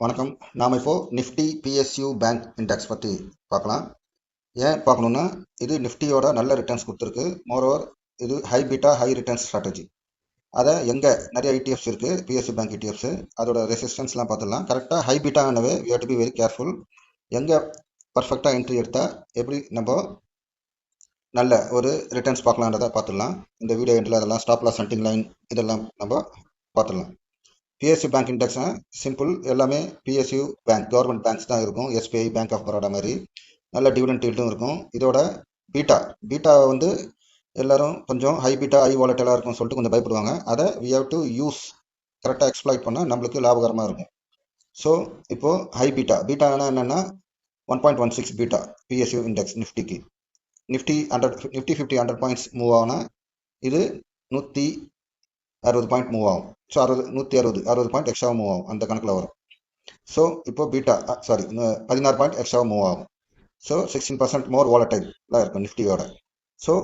வணக்கம். நாம் இப்போ நிஃப்டி பிஎஸ்யூ பேங்க் இண்டெக்ஸ் பற்றி பார்க்கலாம். ஏன் பார்க்கணுன்னா, இது நிஃப்டியோட நல்ல ரிட்டர்ன்ஸ் கொடுத்துருக்கு. மோரோவர் இது high beta high returns strategy. அதை எங்கே நிறைய இடிஎஃப்ஸ் இருக்குது, பிஎஸ்யூ பேங்க் இடிஎஃப்ஸு, அதோட ரெசிஸ்டன்ஸ்லாம் பார்த்துடலாம். கரெக்டாக ஹை பீட்டானவே we have to be very careful. எங்கே பர்ஃபெக்டாக என்ட்ரி எடுத்தால் எப்படி நம்ம நல்ல ஒரு ரிட்டர்ன்ஸ் பார்க்கலான்றதை பார்த்துடலாம். இந்த வீடியோ எண்டில் அதெல்லாம் ஸ்டாப் லாஸ் ஹண்டிங் லைன் இதெல்லாம் நம்ம பார்த்துடலாம். பிஎஸ்யூ பேங்க் இண்டெக்ஸ்னா சிம்பிள், எல்லாமே பிஎஸ்யூ பேங்க் கவர்மெண்ட் பேங்க்ஸ் தான் இருக்கும். எஸ்பிஐ, பேங்க் ஆஃப் பரோடா மாதிரி நல்ல டிவிடெண்ட் ஈல்டும் இருக்கும். இதோட பீட்டா வந்து எல்லாரும் கொஞ்சம் ஹை பீட்டா ஹை வாலட்டிலாக இருக்கும்னு சொல்லிட்டு கொஞ்சம் பயப்படுவாங்க. அதை வி ஹேவ் டு யூஸ் கரெக்டாக எக்ஸ்ப்ளாய்ட் பண்ணால் நம்மளுக்கு லாபகரமாக இருக்கும். ஸோ இப்போது ஹை பீட்டானா என்னென்னா 1.16 பீட்டா பிஎஸ்யூ இண்டெக்ஸ் நிஃப்டிக்கு. நிஃப்டி 50 100 பாயிண்ட்ஸ் மூவ் ஆனால் இது 160 பாயிண்ட் மூவ் ஆகும். ஸோ 160 பாயிண்ட் எக்ஸ்ட்ரா மூவ் ஆகும், அந்த கணக்கில் வரும். ஸோ இப்போ 16 பாயிண்ட் எக்ஸ்ட்ரா மூவ் ஆகும். ஸோ 16% மோர் வாலட்டைலாக இருக்கும் நிஃப்டியோட. ஸோ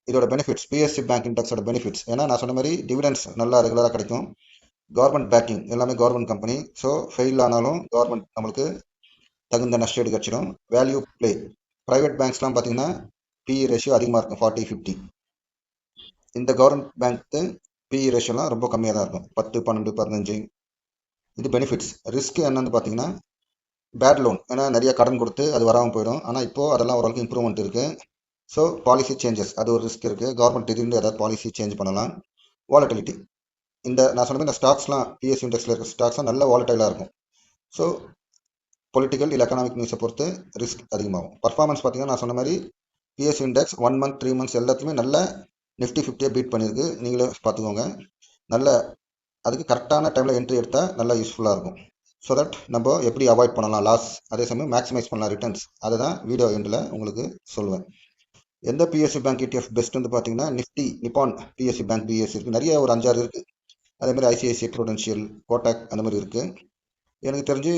இதோட பெனிஃபிட்ஸ், பிஎஸ்சி பேங்க் இண்டெக்ஸோட பெனிஃபிட்ஸ், ஏன்னா நான் சொன்ன மாதிரி டிவிடெண்ட்ஸ் நல்லா ரெகுலராக கிடைக்கும். கவர்மெண்ட் பேக்கிங், எல்லாமே கவர்மெண்ட் கம்பெனி. ஸோ ஃபெயில் ஆனாலும் கவர்மெண்ட் நம்மளுக்கு தகுந்த நஷ்டஈடு கிடச்சிடும். வேல்யூ பிளே, ப்ரைவேட் பேங்க்ஸ்லாம் பார்த்தீங்கன்னா பிஇ ரேஷியோ அதிகமாக இருக்கும், 40 50. இந்த கவர்மெண்ட் பேங்க்கு பிஇ ரேஷியோலாம் ரொம்ப கம்மியாக தான் இருக்கும், 10 12 15. இது பெனிஃபிட்ஸ். ரிஸ்க் என்னன்னு பார்த்தீங்கன்னா பேட் லோன், ஏன்னா நிறைய கடன் கொடுத்து அது வராமல் போயிடும். ஆனால் இப்போது அதெல்லாம் ஓரளவுக்கு இம்ப்ரூவ்மெண்ட் இருக்குது. ஸோ பாலிசி சேஞ்சஸ், அது ஒரு ரிஸ்க் இருக்குது. கவர்மெண்ட் திடீர்னு ஏதாவது பாலிசி சேஞ்ச் பண்ணலாம். வாலட்டிலிட்டி, இந்த நான் சொன்ன மாதிரி இந்த ஸ்டாக்ஸ்லாம் பிஎஸ்சி இண்டெக்ஸில் இருக்கிற ஸ்டாக்ஸ்லாம் நல்ல வாலட்டைலாக இருக்கும். ஸோ பொலிட்டிக்கல் இல்லை எக்கனாமிக் நியூஸை பொறுத்து ரிஸ்க் அதிகமாகும். பர்ஃபார்மன்ஸ் பார்த்தீங்கன்னா நான் சொன்ன மாதிரி பிஎஸ்சி இண்டெக்ஸ் 1 month 3 months எல்லாத்துலேயுமே நல்ல நிஃப்டி 50 பீட் பண்ணியிருக்கு. நீங்களே பார்த்துக்கோங்க. நல்ல அதுக்கு கரெக்டான டைமில் என்ட்ரி எடுத்தால் நல்லா யூஸ்ஃபுல்லாக இருக்கும். ஸோ தட் நம்ம எப்படி அவாய்ட் பண்ணலாம் லாஸ், அதே சமயம் மேக்ஸிமைஸ் பண்ணலாம் ரிட்டர்ன்ஸ், அதை தான் வீடியோ எண்டில் உங்களுக்கு சொல்லுவேன். எந்த பிஎஸ்சி பேங்க் இடிஎஃப் பெஸ்ட் வந்து பார்த்தீங்கன்னா நிப்பான் பிஎஸ்சி பேங்க் பிஎஸ்சி இருக்குது. நிறைய ஒரு 5-6 இருக்குது. அதேமாதிரி ஐசிஐசிஐ ப்ரூடென்ஷியல், கோட்டாக் அந்த மாதிரி இருக்குது. எனக்கு தெரிஞ்சு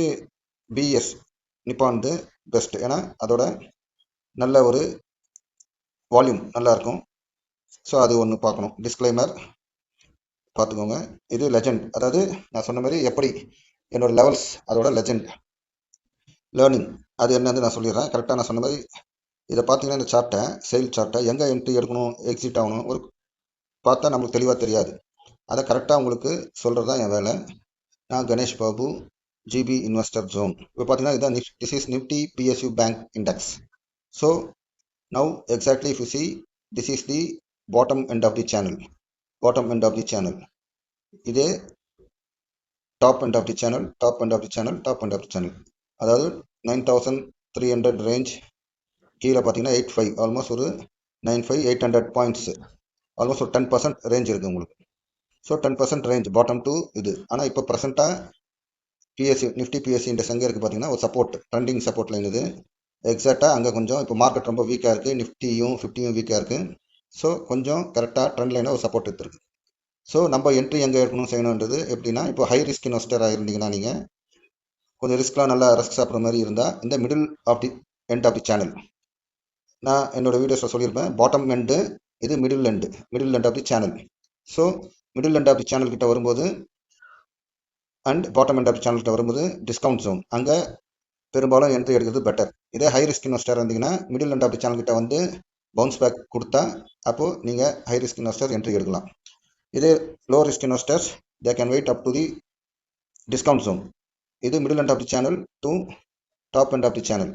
பிஎஸ் நிப்பான் வந்து பெஸ்ட், ஏன்னா அதோட நல்ல ஒரு வால்யூம் நல்லாயிருக்கும். ஸோ அது ஒன்று பார்க்கணும். டிஸ்க்ளைமர் பார்த்துக்கோங்க. இது லெஜண்ட், அதாவது நான் சொன்ன மாதிரி எப்படி என்னோட லெவல்ஸ், அதோட லெஜண்ட் லேர்னிங் அது என்னன்னு நான் சொல்லிடுறேன். கரெக்டாக நான் சொன்ன மாதிரி இதை பார்த்தீங்கன்னா இந்த சார்ட்டை, சேல் சார்ட்டை எங்கே என்ட்ரி எடுக்கணும், எக்ஸிட் ஆகணும் ஒரு பார்த்தா நம்மளுக்கு தெளிவாக தெரியாது. அதை கரெக்டாக உங்களுக்கு சொல்கிறது தான் என் வேலை. நான் Ganesh Babu, GB investor zone. இப்போ பார்த்தீங்கன்னா இதுதான் this is Nifty PSU bank index. So now exactly if you see, this is the bottom end of the channel. இதே top end of the channel, அதாவது 9300 ரேஞ்ச். கீழே பார்த்தீங்கன்னா 85, ஆல்மோஸ்ட் ஒரு 95 800 பாயிண்ட்ஸ், ஆல்மோஸ்ட் ஒரு 10% range இருக்குது உங்களுக்கு. ஸோ 10% ரேஞ்ச் பாட்டம் டு இது. ஆனால் இப்போ ப்ரெசென்ட்டாக நிஃப்டி பிஎஸ்சி இண்டெக்ஸ் எங்கே இருக்குது பார்த்தீங்கன்னா ஒரு சப்போர்ட், ட்ரெண்டிங் சப்போர்ட் லைன் இது. எக்ஸாக்டாக அங்கே கொஞ்சம் இப்போ மார்க்கெட் ரொம்ப வீக்காக இருக்குது, நிஃப்டியும் 50யும் வீக்காக இருக்குது. ஸோ கொஞ்சம் கரெக்டாக ட்ரெண்ட் லைனாக ஒரு சப்போர்ட் எடுத்துருக்கு. ஸோ நம்ம என்ட்ரி எங்கே எடுக்கணும் செய்யணுன்றது எப்படின்னா, இப்போ ஹை ரிஸ்க் இன்வெஸ்டராக இருந்தீங்கன்னா நீங்கள் கொஞ்சம் ரிஸ்க்லாம் நல்லா ரிஸ்க் சாப்பிட்ற மாதிரி இருந்தால் இந்த middle of the end of the channel, நான் என்னோடய வீடியோஸில் சொல்லியிருப்பேன். பாட்டம் எண்டு, இது middle end of the channel. So middle end of the channel கிட்ட வரும்போது and bottom end of the channel கிட்ட வரும்போது டிஸ்கவுண்ட் ஜோன், அங்கே பெரும்பாலும் என்ட்ரி எடுக்கிறது பெட்டர். இதே ஹை ரிஸ்க் இன்வெஸ்டர் இருந்தீங்கன்னா middle end of the channel கிட்ட வந்து பவுன்ஸ் பேக் கொடுத்தா அப்போது நீங்கள் ஹை ரிஸ்க் இன்வெஸ்டர் என்ட்ரி எடுக்கலாம். இதே low risk investors they can wait up to the discount zone. இது middle end of the channel to top end of the channel,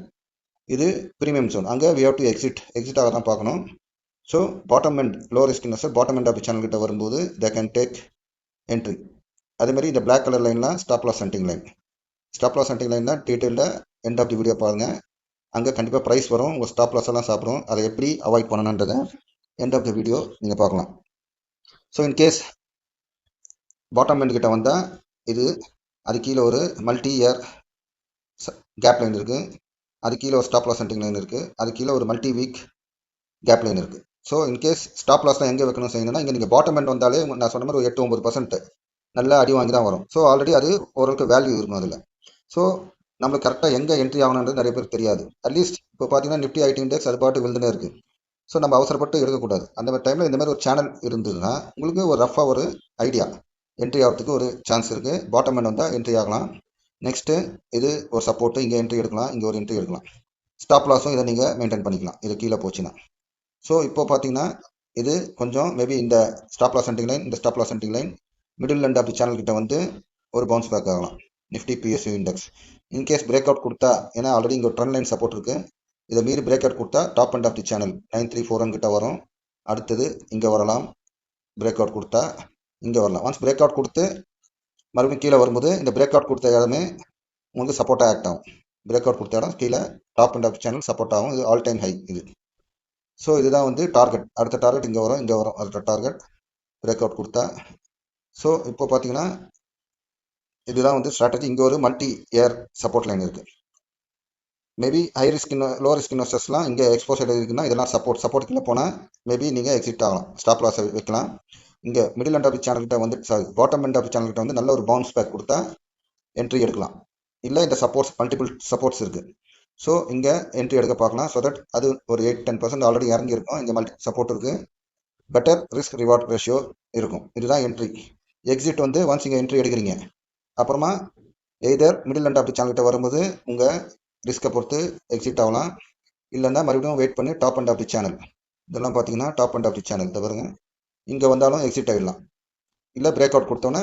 இது premium zone. அங்கே வி ஹேவ் டு எக்ஸிட் ஆக தான் பார்க்கணும். So bottom end, low risk investor bottom end of the channel கிட்ட வரும்போது they can take entry. அதேமாதிரி இந்த black colour லைன்லாம் ஸ்டாப் லாஸ் ஹண்டிங் லைன் தான் டீட்டெயில்டாக எண்ட் ஆஃப் தி வீடியோ பாருங்கள். அங்கே கண்டிப்பாக ப்ரைஸ் வரும், உங்கள் ஸ்டாப் லாஸ் எல்லாம் சாப்பிடும். அதை எப்படி அவாய்ட் பண்ணணுன்றதை எண்ட் ஆஃப் தி வீடியோ நீங்கள் பார்க்கலாம். ஸோ இன்கேஸ் பாட்டம் எண்ட் கிட்ட வந்தால் இது, அது கீழே ஒரு மல்டி இயர் கேப் லைன் இருக்குது, அது கீழே ஒரு ஸ்டாப் லாஸ் ஹண்டிங் லைன் இருக்குது, அது கீழே ஒரு மல்டி வீக் கேப் லைன் இருக்குது. ஸோ இன்கேஸ் ஸ்டாப் லாஸ்லாம் எங்கே வைக்கணும் செய்யணும்னா, இங்கே நீங்கள் பாட்டம் எண்ட் வந்தாலே நான் சொன்ன மாதிரி ஒரு 8-9% நல்லா அடி வாங்கி தான் வரும். ஸோ ஆல்ரெடி அது ஓரளவுக்கு வேல்யூ இருக்கும் அதில். ஸோ நம்மளுக்கு கரெக்டாக எங்கே என்ட்ரி ஆகணுன்றது நிறைய பேர் தெரியாது. அட்லீஸ்ட் இப்போ பார்த்தீங்கன்னா நிஃப்டி ஐடி இண்டெக்ஸ் அது பாட்டு விழுந்துனே இருக்குது. ஸோ நம்ம அவசரப்பட்டு எடுக்கக்கூடாது. அந்த மாதிரி டைமில் இந்த மாதிரி ஒரு சேனல் இருந்ததுன்னா உங்களுக்கு ஒரு ரஃபாக ஒரு ஐடியா, என்ட்ரி ஆகிறதுக்கு ஒரு சான்ஸ் இருக்குது. பாட்டம் எண்ட் வந்தால் என்ட்ரி ஆகலாம். நெக்ஸ்ட்டு இது ஒரு சப்போர்ட்டு, இங்கே என்ட்ரி எடுக்கலாம், இங்கே ஒரு என்ட்ரி எடுக்கலாம். ஸ்டாப் லாஸும் இதை நீங்கள் மெயின்டைன் பண்ணிக்கலாம், இது கீழே போச்சுன்னா. ஸோ இப்போ பார்த்தீங்கன்னா இது கொஞ்சம் மேபி இந்த ஸ்டாப் லாஸ் சென்டிங் லைன், இந்த stop loss sending line middle end of the channel கிட்ட வந்து ஒரு பவுன்ஸ் பேக் ஆகலாம் Nifty PSU index. In case break out கொடுத்தா, ஏன்னா ஆல்ரெடி இங்கே ட்ரெண்ட் லைன் சப்போர்ட் இருக்குது, இதை மீறி பிரேக் அவுட் கொடுத்தா top end of the channel 9341 கிட்ட வரும். அடுத்தது இங்கே வரலாம், பிரேக் அவுட் கொடுத்தா இங்கே வரலாம். ஒன்ஸ் பிரேக் அவுட் கொடுத்து மறுபடியும் கீழே வரும்போது இந்த பிரேக் அவுட் கொடுத்த இடமே உங்களுக்கு சப்போர்ட்டாக ஆக்ட் ஆகும். பிரேக் அவுட் கொடுத்த இடம் கீழே top end of the channel support ஆகும். இது ஆல் டைம் ஹை இது. ஸோ இதுதான் வந்து டார்கெட். அடுத்த டார்கெட் இங்கே வரும், இங்கே வரும். அடுத்த டார்கெட் பிரேக் அவுட் கொடுத்தா. ஸோ இப்போ பார்த்தீங்கன்னா இதுதான் வந்து ஸ்ட்ராட்டஜி. இங்கே ஒரு மல்டி இயர் சப்போர்ட் லைன் இருக்குது. Maybe high risk low risk இன்வெஸ்டர்ஸ்லாம் இங்கே எக்ஸ்போசர் இருக்குன்னா இதெல்லாம் சப்போர்ட் கீழே போனால் மேபி நீங்கள் எக்ஸிட் ஆகலாம், ஸ்டாப் லாஸ் வைக்கலாம். இங்கே மிடில் எண்ட் ஆஃப் தி சேனல்கிட்ட வந்து பாட்டம் எண்ட் ஆஃப் தி சேனல்கிட்ட வந்து நல்ல ஒரு பவுன்ஸ் பேக் கொடுத்தா என்ட்ரி எடுக்கலாம். இல்லை இந்த சப்போர்ட்ஸ் மல்டிபிள் சப்போர்ட்ஸ் இருக்குது, ஸோ இங்கே என்ட்ரி எடுக்க பார்க்கலாம். ஸோ தட் அது ஒரு 8-10% ஆல்ரெடி இறங்கி இருக்கும். இங்கே மல்டி சப்போர்ட் இருக்குது, பெட்டர் ரிஸ்க் ரிவார்ட் ரேஷியோ இருக்கும். இதுதான் என்ட்ரி. எக்ஸிட் வந்து ஒன்ஸ் இங்கே என்ட்ரி எடுக்கிறீங்க, அப்புறமா either middle end of the சேனல்கிட்ட வரும்போது உங்கள் ரிஸ்க்கை பொறுத்து எக்ஸிட் ஆகலாம். இல்லைன்னா மறுபடியும் வெயிட் பண்ணி top end of the channel, இதெல்லாம் பார்த்தீங்கன்னா top end of the channel தவிரங்க இங்கே வந்தாலும் எக்ஸிட் ஆகிடலாம். இல்லை பிரேக் அவுட் கொடுத்தோன்னே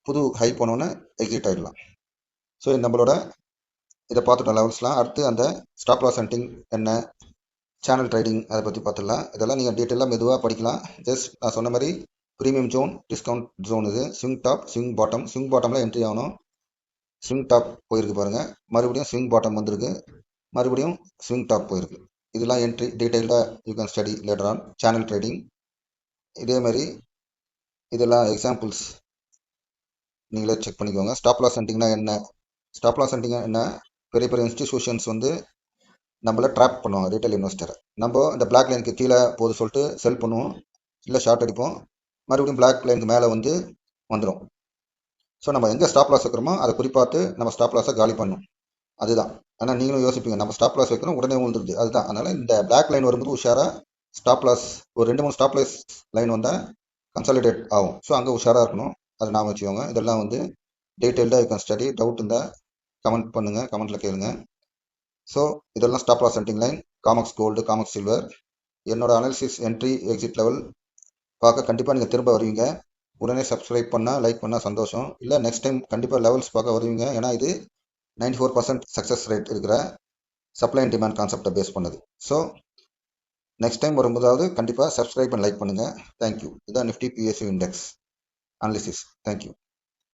புது ஹை போனோன்னே எக்ஸிட் ஆகிடலாம். ஸோ நம்மளோட இதை பார்த்துட்டோம் லெவல்ஸ்லாம். அடுத்து அந்த ஸ்டாப் லாஸ் ஹண்டிங் என்ன, சேனல் ட்ரேடிங் அதை பற்றி பார்த்துடலாம். இதெல்லாம் நீங்கள் டீட்டெயிலாக மெதுவாக படிக்கலாம். ஜஸ்ட் நான் சொன்ன மாதிரி ப்ரீமியம் ஜோன், டிஸ்கவுண்ட் ஜோன், இது swing top, swing bottom. Swing பாட்டமில் என்ட்ரி ஆகணும். ஸ்விங் டாப் போயிருக்கு பாருங்கள், மறுபடியும் ஸ்விங் பாட்டம் வந்திருக்கு, மறுபடியும் ஸ்விங் டாப் போயிருக்கு. இதெல்லாம் என்ட்ரி டீட்டெயில்டாக you can study later on. Channel trading இதே மாதிரி இதெல்லாம் எக்ஸாம்பிள்ஸ் நீங்களே செக் பண்ணிக்கோங்க. ஸ்டாப் லாஸ் ஹண்டிங்னா என்ன, ஸ்டாப் லாஸ் ஹண்டிங் என்ன, பெரிய பெரிய இன்ஸ்டிடியூஷன்ஸ் வந்து நம்மள ட்ராப் பண்ணுவாங்க ரீட்டைல் இன்வெஸ்டரை. நம்ம இந்த பிளாக் லைனுக்கு கீழே போது சொல்லிட்டு செல் பண்ணுவோம், இல்லை ஷார்ட் அடிப்போம், மறுபடியும் பிளாக் லைனுக்கு மேலே வந்து வந்துடும். ஸோ நம்ம எங்கே ஸ்டாப் லாஸ் வைக்கிறோமோ அதை குறிப்பாத்து நம்ம ஸ்டாப் லாஸை காலி பண்ணணும். அதுதான். ஆனால் நீங்களும் யோசிப்பீங்க, நம்ம ஸ்டாப் லாஸ் வைக்கிறோம் உடனே விழுந்துருது, அதுதான். அதனால் இந்த பிளாக் லைன் வரும்போது உஷாராக ஸ்டாப் லாஸ் ஒரு 2-3 ஸ்டாப் லாஸ் லைன் வந்தால் கன்சாலிடேட் ஆகும். ஸோ அங்கே உஷாராக இருக்கணும், அதை நான் வச்சுக்கோங்க. இதெல்லாம் வந்து டீட்டெயில்டாக யூ கேன் ஸ்டடி. டவுட் இருந்தால் கமெண்ட் பண்ணுங்கள், கமெண்ட்டில் கேளுங்க. ஸோ இதெல்லாம் stop loss hunting line, COMEX gold, COMEX silver. என்னோட அனாலிசிஸ், என்ட்ரி, எக்ஸிட் லெவல் பார்க்க கண்டிப்பாக நீங்கள் திரும்ப வருவீங்க. உடனே சப்ஸ்கிரைப் பண்ணால், லைக் பண்ணால் சந்தோஷம். இல்லை நெக்ஸ்ட் டைம் கண்டிப்பாக லெவல்ஸ் பார்க்க வருவீங்க. ஏன்னா இது 94% சக்ஸஸ் ரேட் இருக்கிற சப்ளை அண்ட் டிமாண்ட் கான்செப்டை பேஸ் பண்ணுது. ஸோ நெக்ஸ்ட் டைம் வரும்போதாவது கண்டிப்பாக சப்ஸ்கிரைப் அண்ட் லைக் பண்ணுங்கள். தேங்க்யூ. இதுதான் Nifty PSU index analysis. Thank you.